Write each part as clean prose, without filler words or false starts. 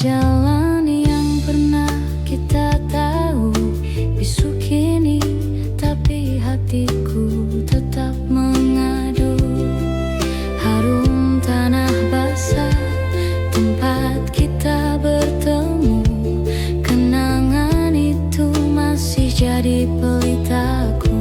jalan yang pernah kita tahu bisu kini, tapi hatiku tetap mengadu. Harum tanah basah tempat kita bertemu, kenangan itu masih jadi pelitaku.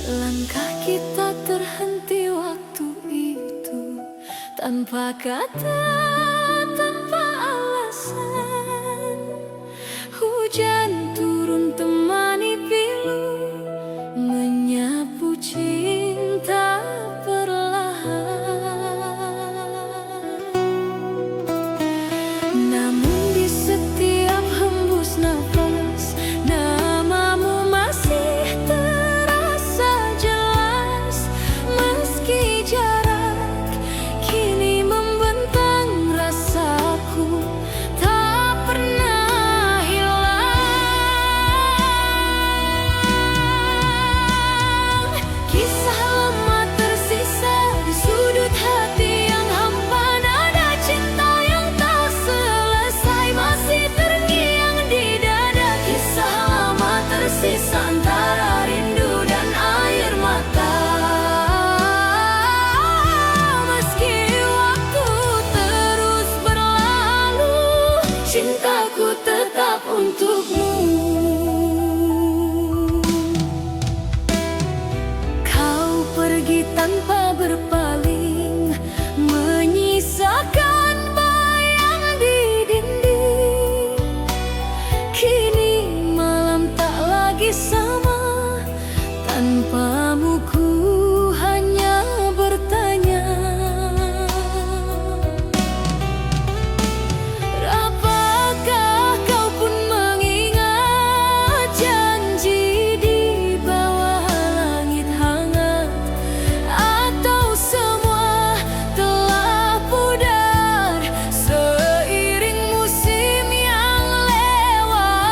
Langkah kita terhenti waktu itu, tanpa kata, tanpa alasan. Hujan turun temani pilu, menyapu cinta perlahan. Namun di setiap hembus nafas, namamu masih terasa jelas. Meski jarak kini membentang, rasaku tak pernah hilang. Kisah lama tersisa di sudut hati yang hampa, nada cinta yang tak selesai masih terngiang di dada. Kisah lama tersisa antara rindu dan air mata. Meski waktu terus berlalu, cintaku tetap untukmu. Kau pergi tanpa berpaling, menyisakan bayang di dinding. Kini malam tak lagi sama, tanpamu ku hanya bertanya. Apakah kau pun mengingat janji di bawah langit hangat? Atau semua telah pudar seiring musim yang lewat?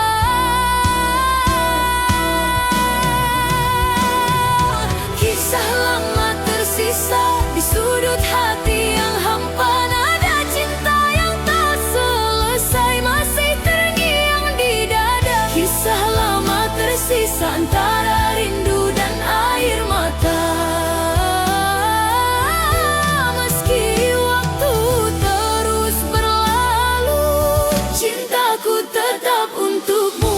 Kisah lama tersisa di sudut hati yang hampa, nada cinta yang tak selesai masih terngiang di dada. Kisah lama tersisa antara rindu dan air mata. Meski waktu terus berlalu, cintaku tetap untukmu.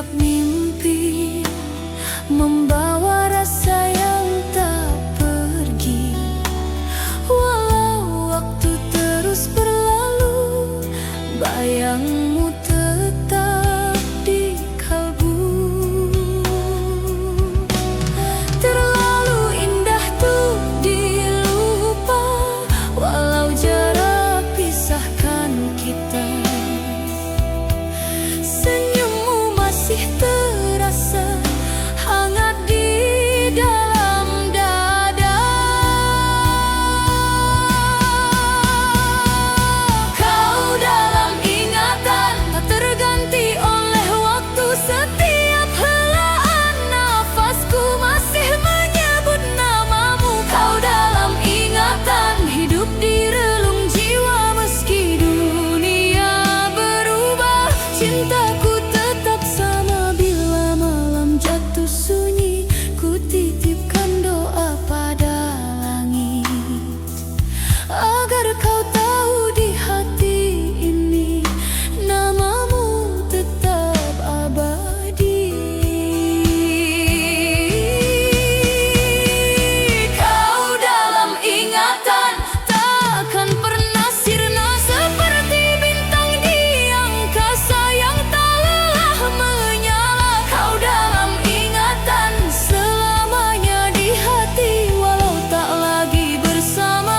setiap mimpi membawa rasa yang tak pergi. Walau waktu terus berlalu, bayangmu tetap di kalbu. Terlalu indah tuh dilupa, walau jarak pisahkan kita. Senyummu masih terasa hangat di dalam dada. Kau dalam ingatan, tak terganti oleh waktu. Setiap helaan nafasku masih menyebut namamu. Kau dalam ingatan, hidup di relung jiwa. Meski dunia berubah, cintaku tetap sama. Bila malam jatuh sunyi, ku titipkan doa pada langit, agar kau tahu di hati ini namamu tetap abadi. Kau dalam ingatan, takkan pernah sirna. Seperti bintang di angkasa yang tak lelah menyala. Kau dalam ingatan, selamanya di hati. Walau tak lagi bersama,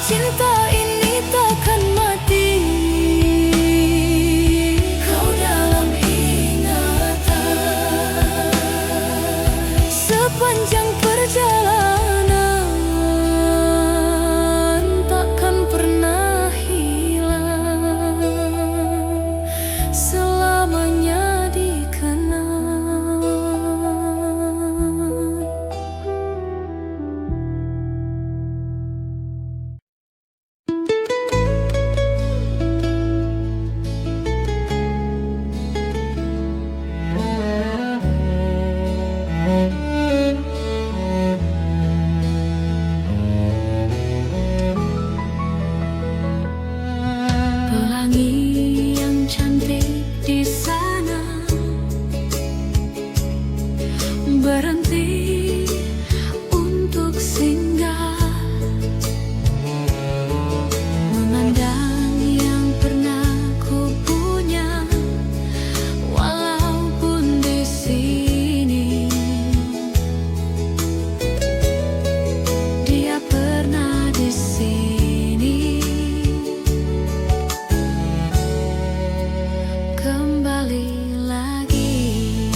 cinta ini takkan mati. Kau dalam ingatan, sepanjang perjalanan takkan pernah hilang, selamanya dikenang. Pelangi yang cantik di sana berhenti untuk singgah, memandang yang pernah ku punya. Walaupun di sini dia pernah di sini, kembali lagi.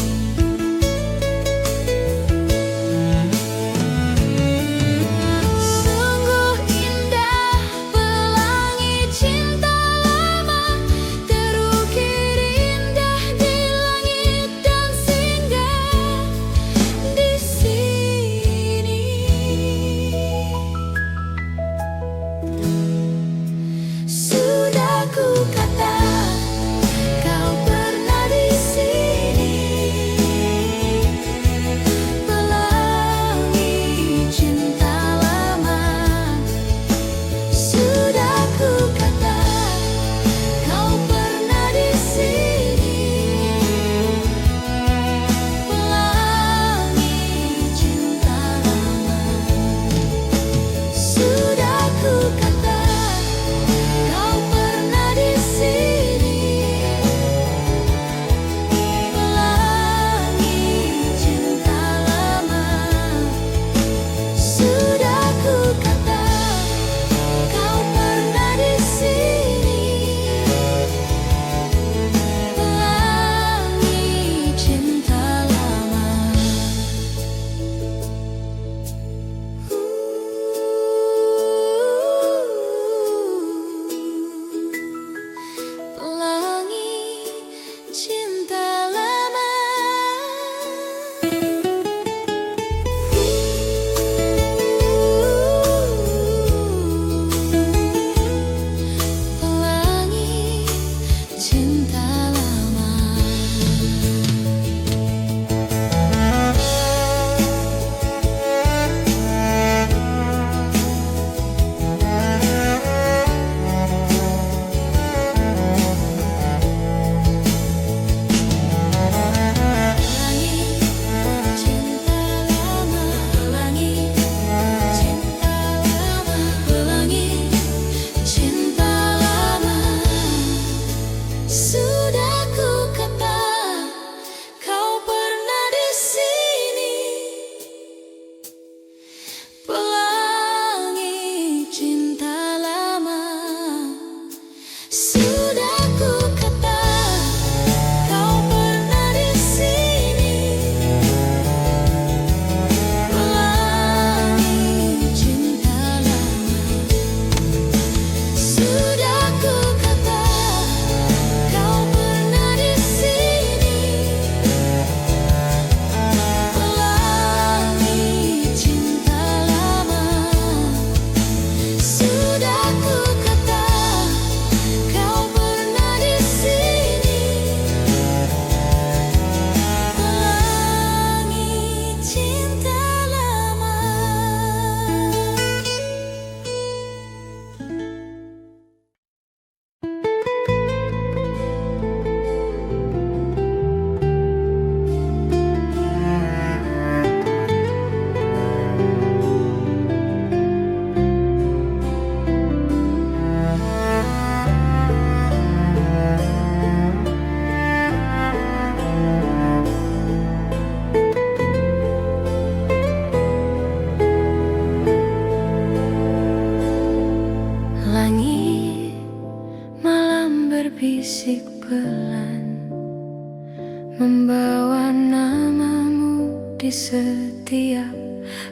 membawa namamu di setiap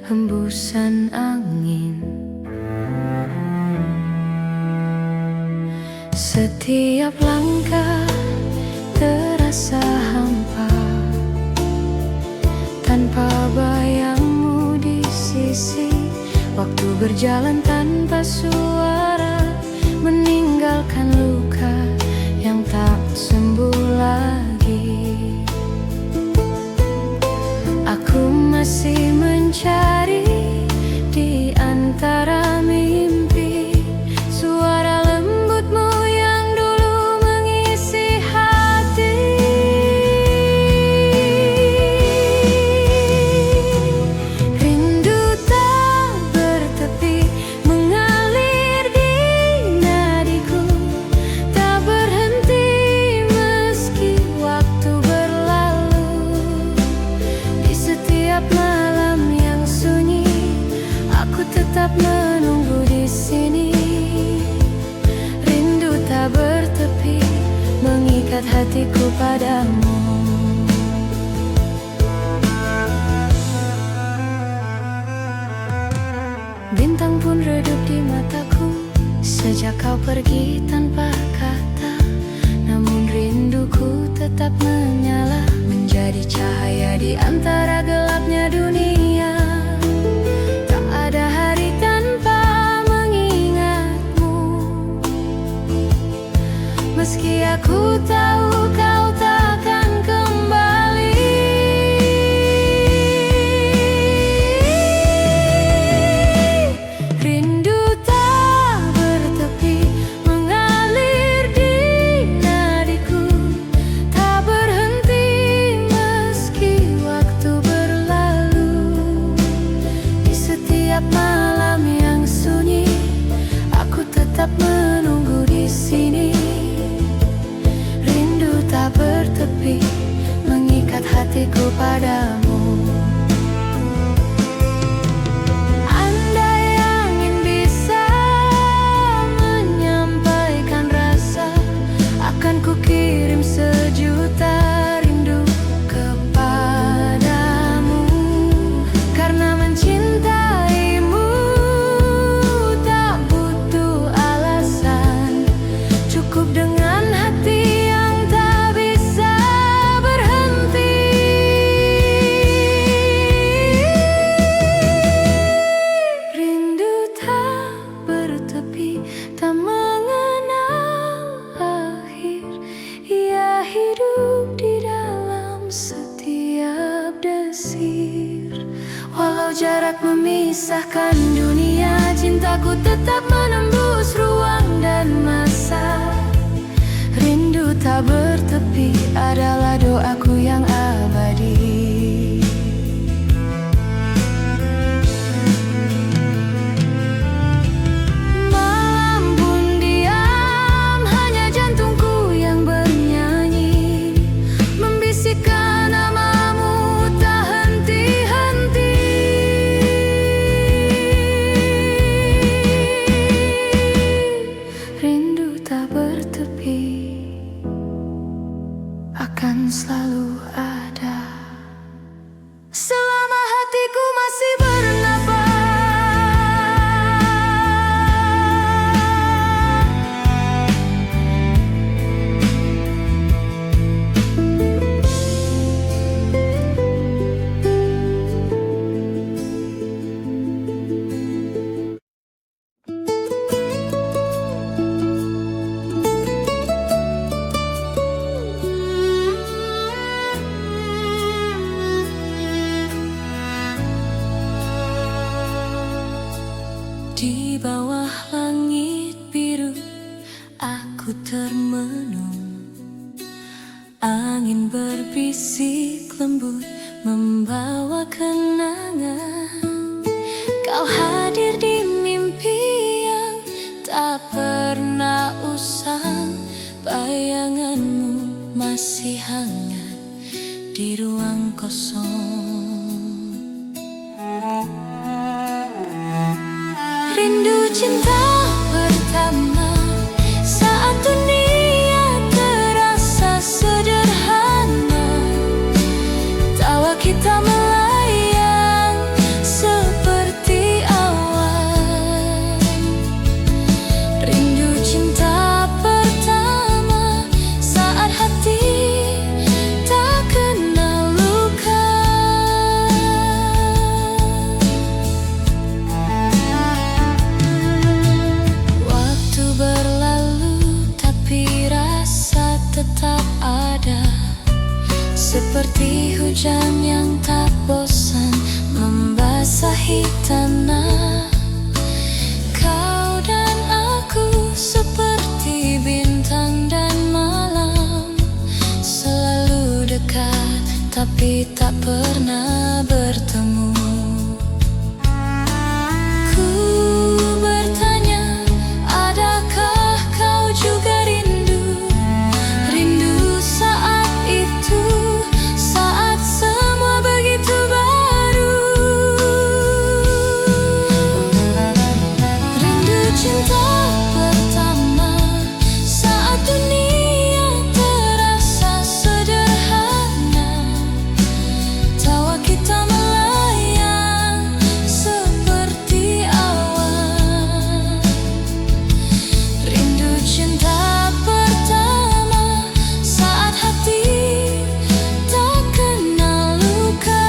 hembusan angin. Setiap langkah terasa hampa tanpa bayangmu di sisi. Waktu berjalan tanpa suara, meninggalkan luka yang tak sembuh lagi. Aku masih mencari di antara mimpi suara lembutmu yang dulu mengisi hati. Rindu tak bertepi mengalir di nadiku, tak berhenti meski waktu berlalu. Di setiap malam yang sunyi, aku tetap menunggu di sini. Rindu tak bertepi mengikat hatiku padamu. Bintang pun redup di mataku sejak kau pergi tanpa kata. Namun rinduku tetap menyala, menjadi cahaya di antara gelapnya dunia. Tak ada hari tanpa mengingatmu, meski aku tahu kau takkan kembali. Rindu tak bertepi mengalir di nadiku, tak berhenti meski waktu berlalu. Di setiap malam yang sunyi, aku tetap menunggu di sini. Rindu tak bertepi mengikat hatiku padamu. Andai angin bisa menyampaikan rasa, akan kukirim sejuta rindu kepadamu. Karena mencintaimu tak butuh alasan, cukup dengan hati yang tak bisa berhenti. Rindu tak bertepi, tak mengenal akhir. Ia hidup di dalam setiap desir. Walau jarak memisahkan dunia, cintaku tetap menembus ruang dan masa. Rindu tak bertepi adalah doaku yang abadi. Malam pun diam, hanya jantungku yang bernyanyi, membisikkan namamu tak henti-henti. Rindu tak bertepi akan selalu ada selama hatiku masih bernafas. Di bawah langit biru aku termenung, angin berbisik lembut membawa kenangan. Kau hadir di mimpi yang tak pernah usang, bayanganmu masih hangat di ruang kosong. Rindu cinta pertama saat dunia terasa sederhana. kita melayang seperti awan. Rindu cinta pertama saat hati tak kenal luka. Waktu berlalu tapi rasa tetap ada, seperti hujan yang tak bosan membasahi tanah. Kau dan aku seperti bintang dan malam, selalu dekat tapi tak pernah bertemu. Ku bertanya, adakah kau juga rindu? Rindu saat itu, saat semua begitu baru. Rindu cinta pertama saat dunia terasa sederhana. Tawa kita melayang seperti awan. Rindu cinta pertama saat hati tak kenal luka.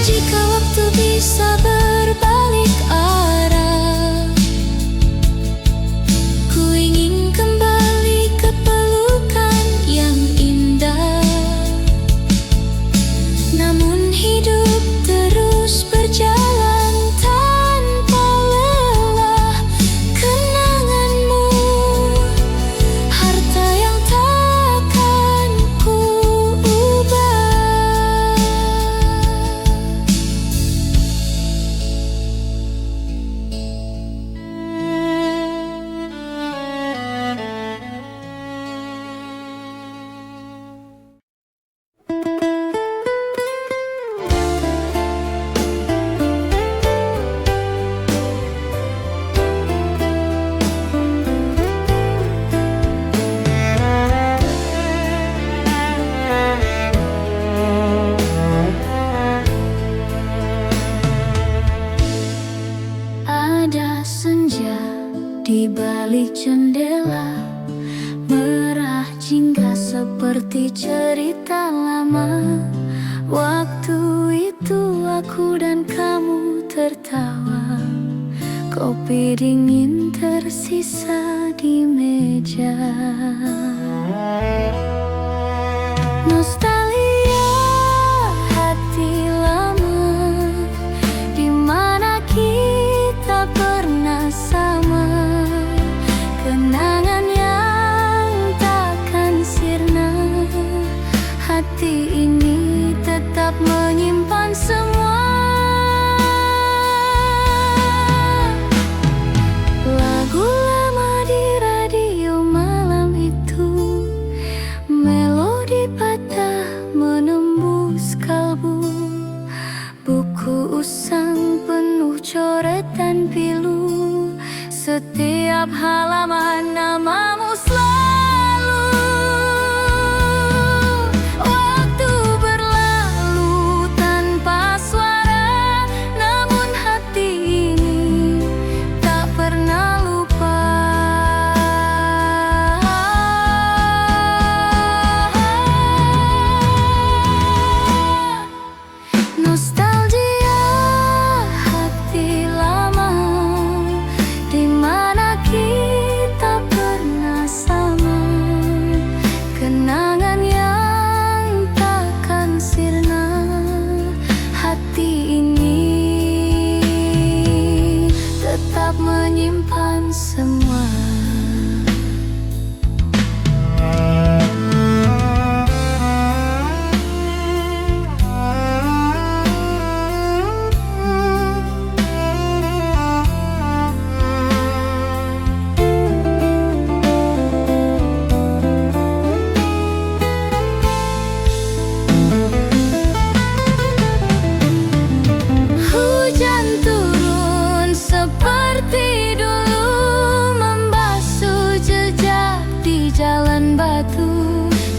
Jika waktu bisa berbalik arah, ku ingin kembali ke pelukan yang indah. Namun hidup terus berjalan tanpa lelah. Kenanganmu, harta yang takkan ku ubah. Ada senja di balik jendela, merah jingga seperti cerita lama. Waktu itu aku dan kamu tertawa, kopi dingin tersisa di meja. Nostalgia hati lama, di mana kita pernah sama. Kenangan yang takkan sirna, hati ini tetap menyimpan semua. Lagu lama di radio malam itu, melodi patah menembus kalbu. Buku usang penuh coret dan pilu, setiap halaman namamu selalu. Waktu berlalu tanpa batu,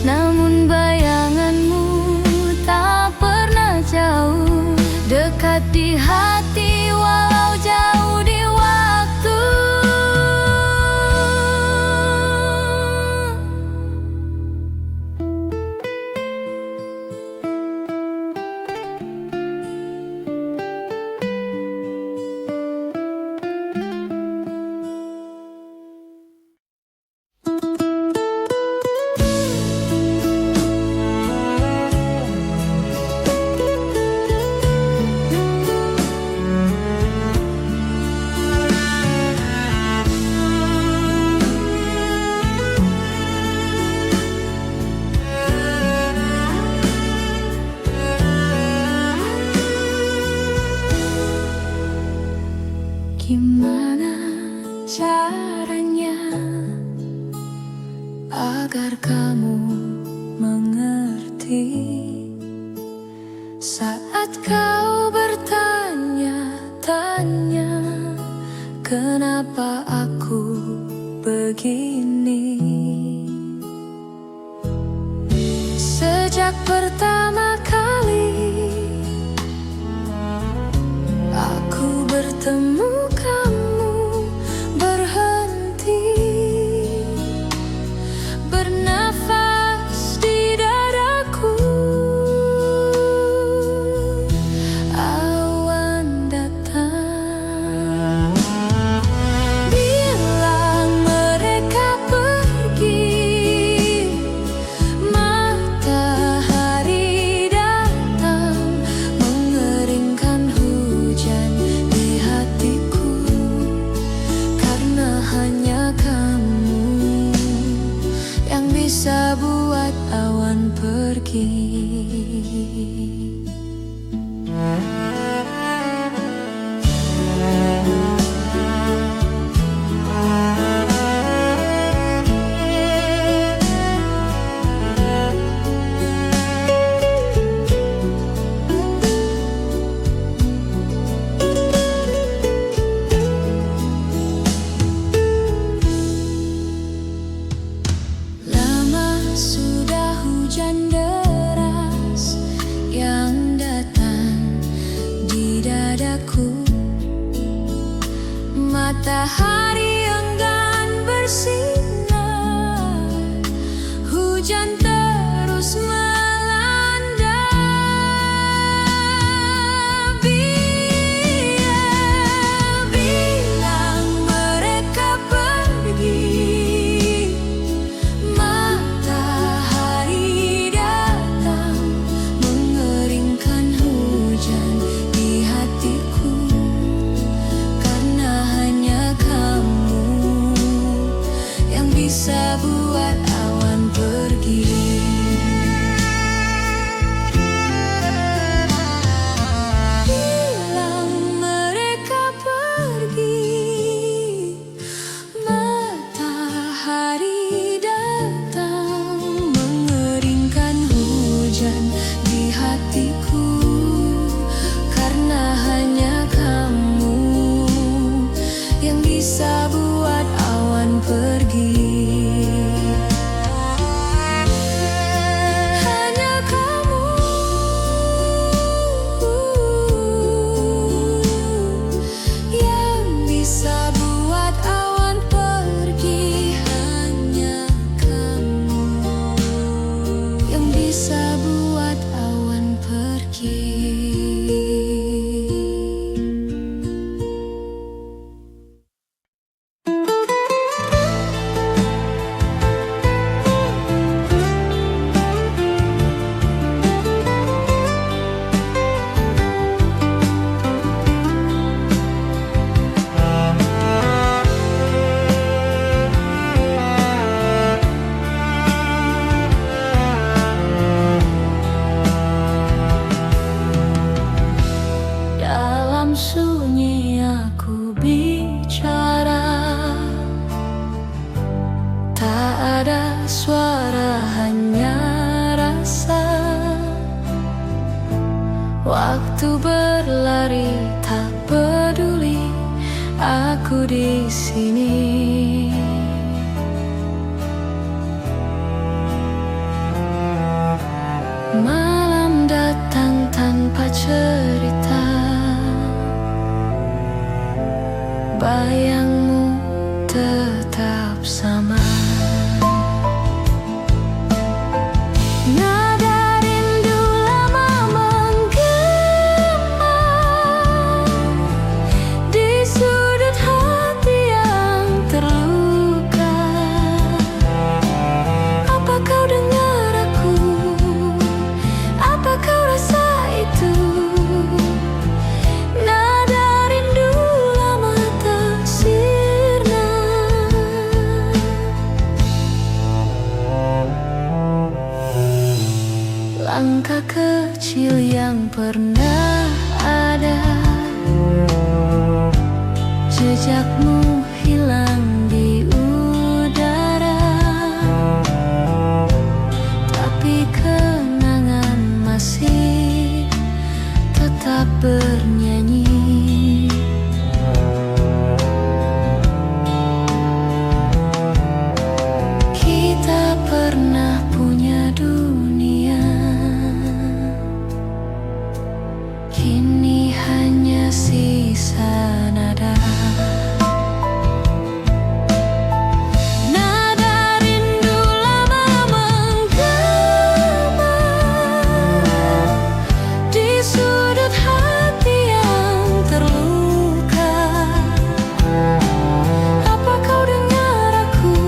namun bayanganmu tak pernah jauh, dekat di hati walau jauh di waktu. Gimana caranya agar kamu mengerti saat kau bertanya-tanya kenapa aku begini? Sejak pertama kali aku bertemu kamu, berhenti bernafas di dadaku. Awan datang, bilang mereka pergi. Matahari datang, mengeringkan hujan di hatiku, karena hanya kamu yang bisa buat awan pergi. Lama sudah hujan deras yang datang di dadaku. Matahari enggan bersinar, hujan terus melanda. Bilang mereka pergi. Matahari datang, mengeringkan hujan di hatiku, karena hanya kamu yang bisa buat awan pergi. Bilang mereka pergi. Matahari datang, mengeringkan hujan di hatiku, karena hanya kamu yang bisa buat awan pergi. Hanya kamu yang bisa buat awan pergi. Hanya kamu yang bisa buat awan pergi. Dalam sunyi aku bicara, tak ada suara, hanya rasa. Waktu berlari, tak peduli aku di sini. Malam datang tanpa cerita, bayangmu tetap sama. Nada rindu lama menggema di sudut hati yang terluka. Apa kau dengar aku? Apa kau rasa itu? Nada rindu lama tak sirna. Langkah kecil yang pernah ada, jejakmu hilang di udara, tapi kenangan masih tetap bernyanyi. Kita pernah punya dunia, kini hanya sisa nada. Nada rindu lama menggema di sudut hati yang terluka. Apa kau dengar aku?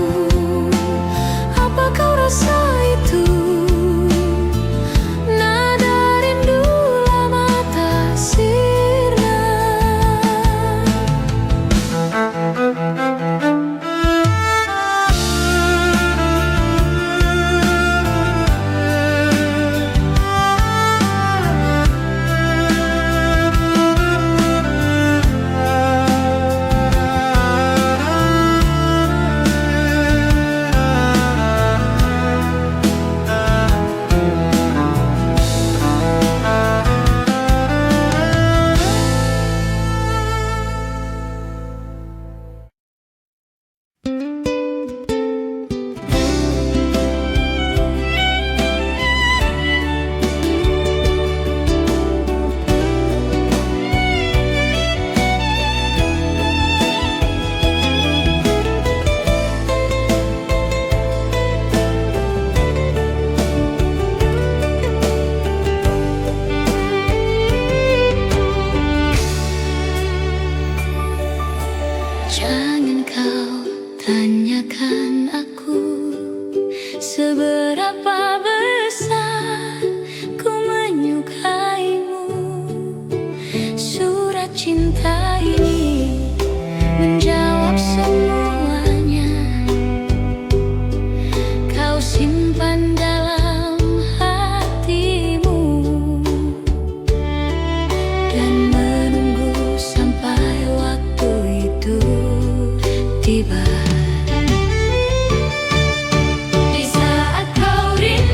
Apa kau rasa itu? Nada rindu lama tak sirna. Jangan kau tanyakan aku seberapa besar ku menyukaimu. Surat cinta ini menjawab semuanya. Kau simpan dalam hatimu dan menunggu sampai waktu itu tiba. Di saat kau rindu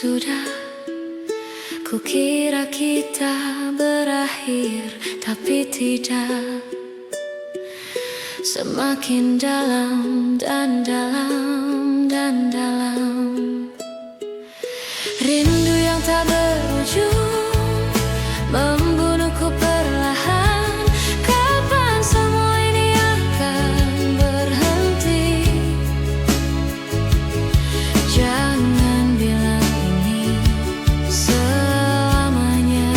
Sudah kukira kita berakhir, tapi tidak. Semakin dalam dan dalam dan dalam, rindu yang tak berujung membunuhku perlahan. Kapan semua ini akan berhenti? Jangan bilang ini selamanya.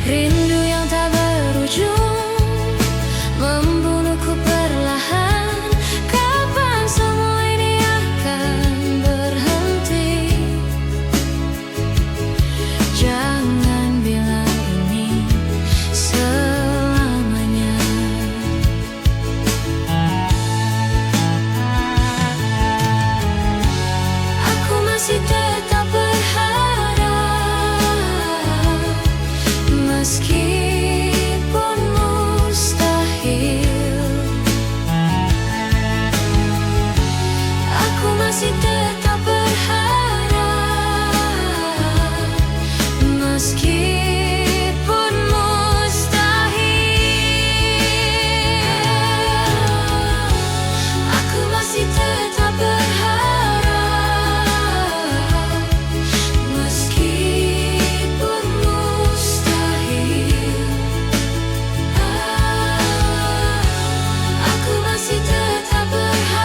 Rindu yang tak berujung membunuhku perlahan. Kapan semua ini akan berhenti? Jangan bilang ini selamanya. Aku masih tetap berharap, meskipun mustahil. Aku masih tetap berharap, meskipun mustahil. Aku masih tetap berharap, meskipun mustahil. Aku masih tetap berharap,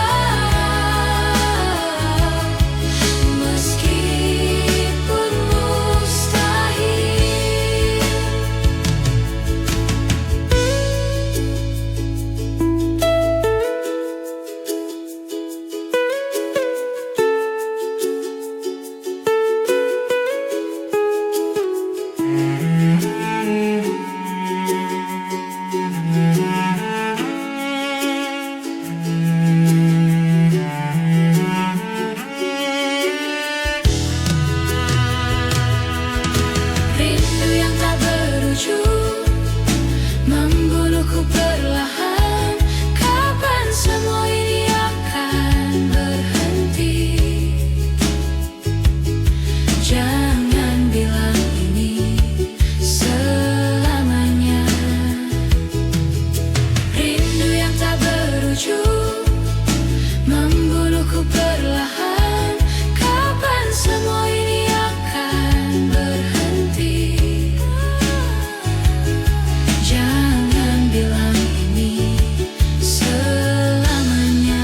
meskipun mustahil. Rindu yang tak berujung membunuhku perlahan. Kapan semua ini akan berhenti? Jangan bilang ini selamanya. Rindu yang tak berujung membunuhku perlahan. Kapan semua ini akan berhenti? Jangan bilang ini selamanya.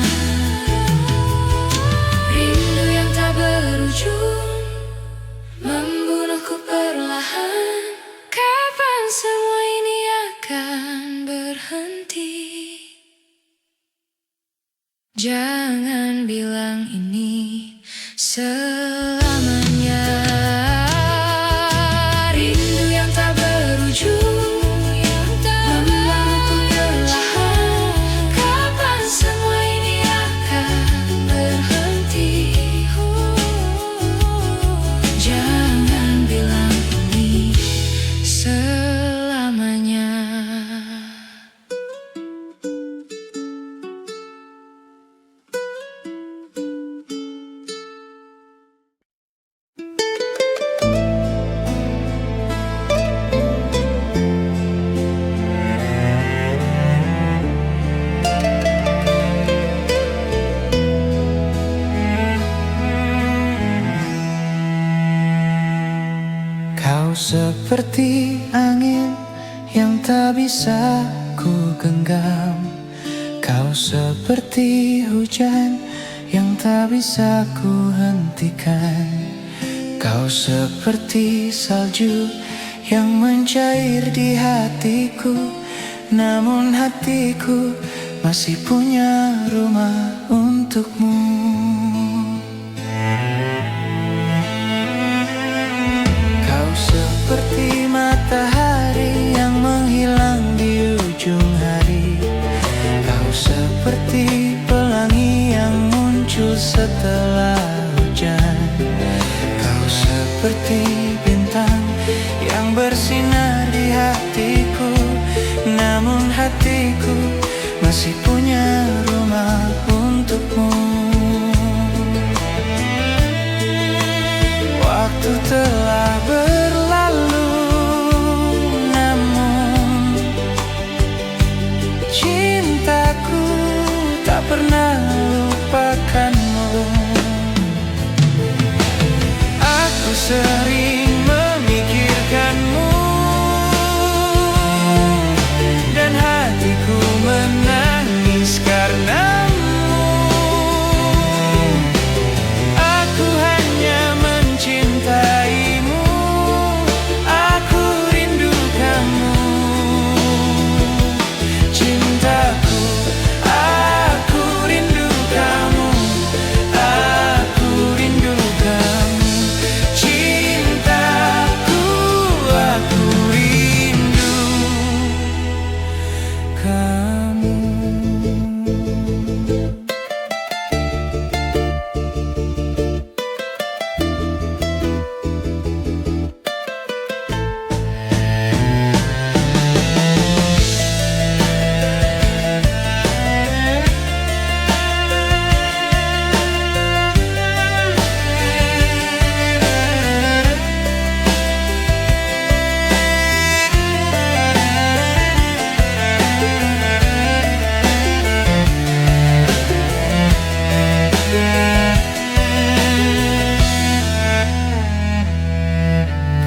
Rindu yang tak berujung membunuhku perlahan. Kapan semua ini akan berhenti? Jangan bilang ini selamanya. Rindu yang tak berujung membunuhku perlahan. Kapan semua ini akan berhenti? Jangan bilang ini selamanya. Kau seperti angin yang tak bisa ku genggam. Kau seperti hujan yang tak bisa ku hentikan. Kau seperti salju yang mencair di hatiku. Namun hatiku masih punya rumah untukmu. Kau seperti matahari yang menghilang di ujung hari. Kau seperti pelangi yang muncul setelah hujan. Kau seperti bintang yang bersinar di hatiku. Namun hatiku masih punya rumah untukmu. Waktu telah berlalu, namun cintaku tak pernah lupakanmu. Aku sering memikirkanmu, dan hatiku menangis karenamu. Aku hanya mencintaimu, aku rindu kamu. Cintaku, aku rindu kamu, aku rindu kamu. Cintaku, aku rindu kamu.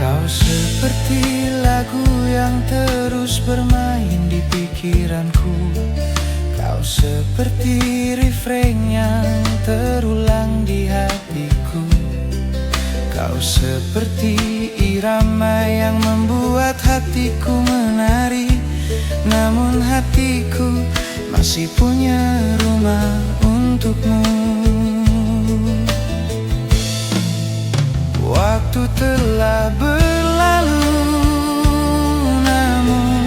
Kau seperti lagu yang terus bermain di pikiranku. Kau seperti refrain yang terulang di hatiku. Kau seperti irama yang membuat hatiku menari. Namun hatiku masih punya rumah untukmu. Waktu telah berlalu, namun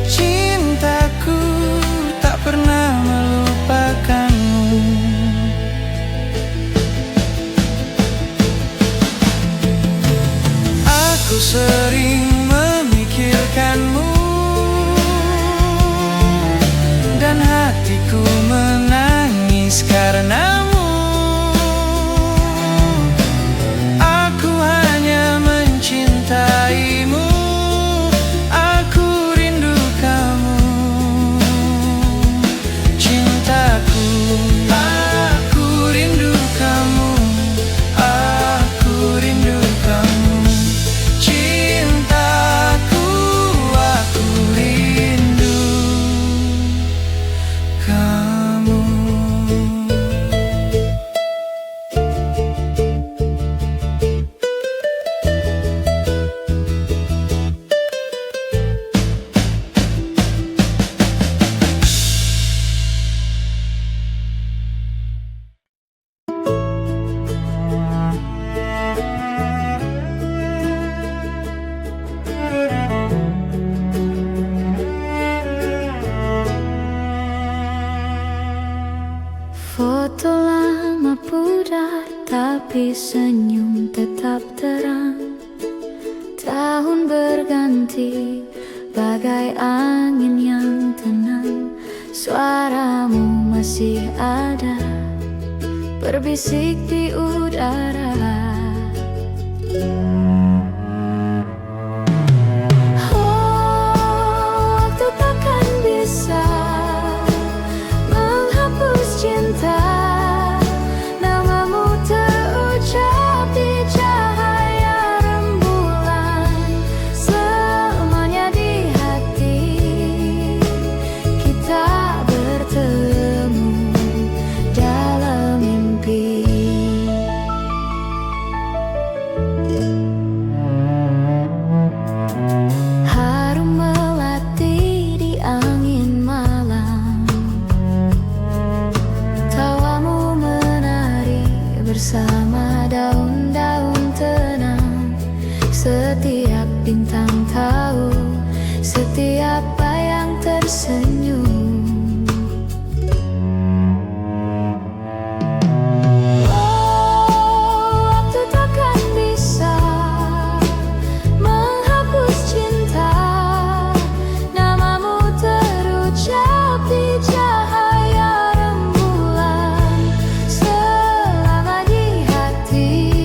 cintaku tak pernah melupakanmu. Aku sering memikirkanmu, dan hatiku menangis karenamu. Aku hanya mencintaimu, aku rindu kamu. Cintaku, aku rindu kamu, aku rindu kamu. Cintaku, aku rindu kamu. Foto lama pudar, tapi senyum tetap terang. Tahun berganti, bagai angin yang tenang. Suaramu masih ada, berbisik di udara. Waktu takkan bisa menghapus cinta. Namamu terucap di cahaya rembulan. Selamanya di hati kita bertemu dalam mimpi. Harum melati di angin malam. Tawamu menari bersama daun-daun tenang. Setiap bintang tahu, setiap bayang tersenyum. Waktu takkan bisa menghapus cinta. Namamu terucap di cahaya rembulan. Selama di hati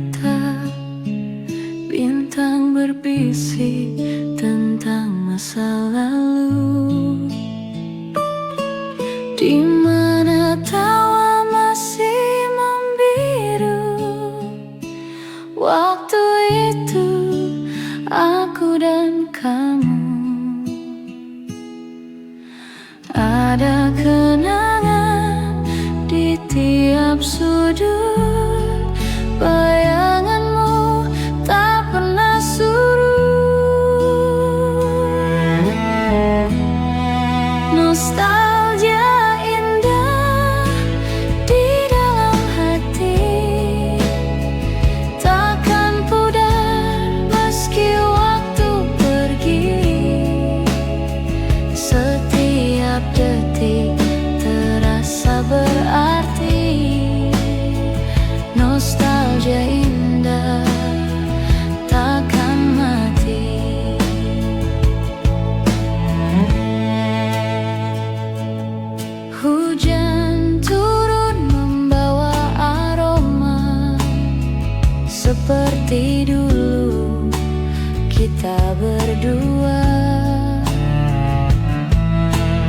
kita, bintang berbisik tentang masa lalu, di mana tawa masih membiru. Waktu itu aku dan kamu, ada kenangan di tiap sudut. Bayanganmu tak pernah surut. Nostalgia indah di dalam hati, takkan pudar meski waktu pergi. Setiap detik terasa berarti. Nostalgia indah takkan mati. Hujan turun membawa aroma, seperti dulu kita berdua.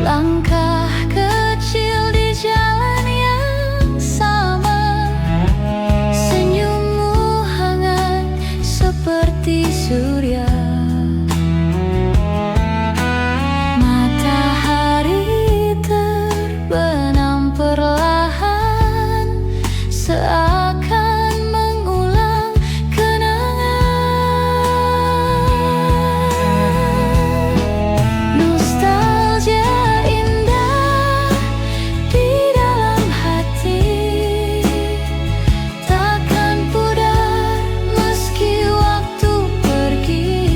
Langkah kecil di jalan yang sama, senyummu hangat seperti surya. Matahari terbenam perlahan, seakan mengulang kenangan. Nostalgia indah di dalam hati, takkan pudar meski waktu pergi.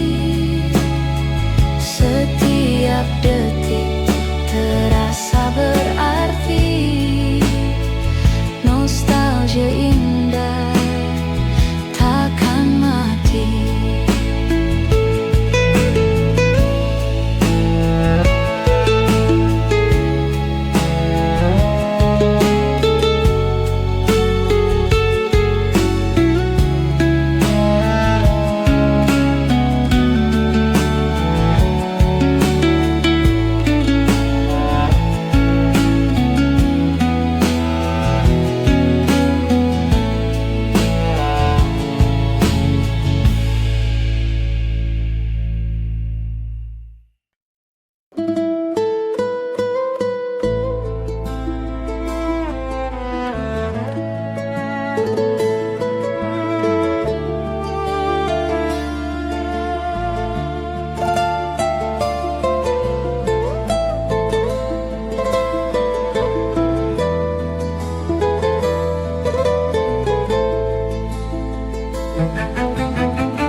Setiap detik terasa berarti. Nostalgia indah takkan mati.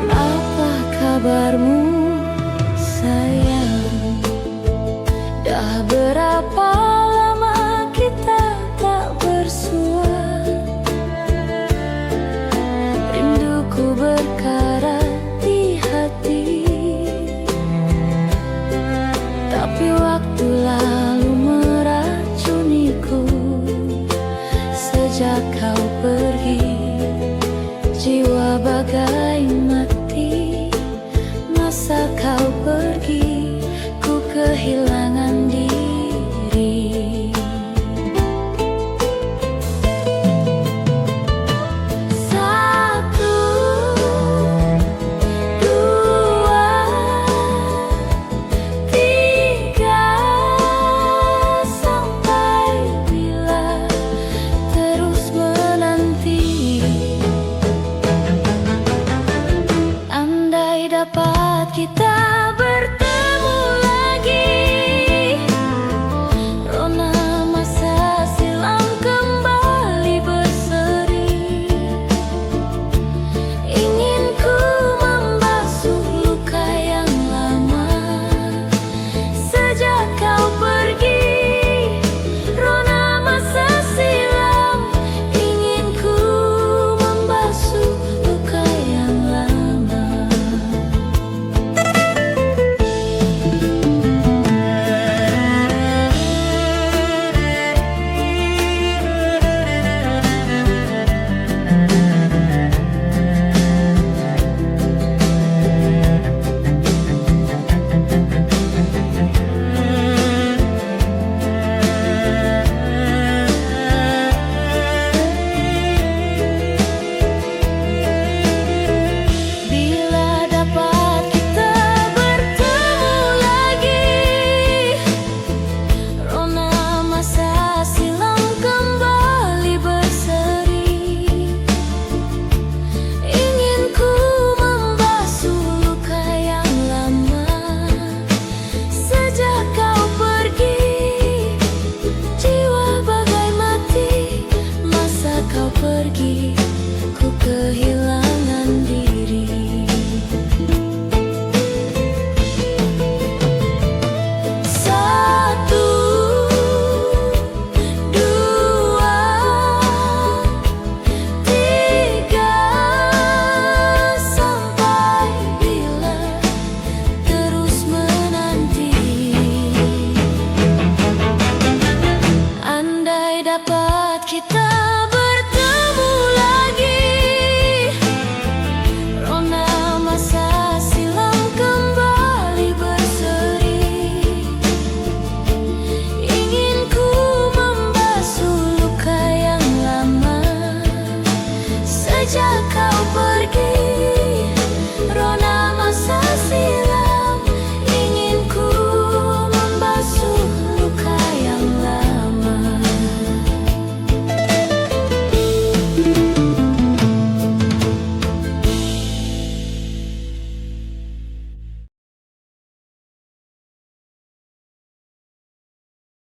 Apa kabarmu sayang? Dah berapa lama kita tak bersua? Rinduku berkarat di hati, tapi waktu lalu meracuniku. Sejak kau pergi, jiwa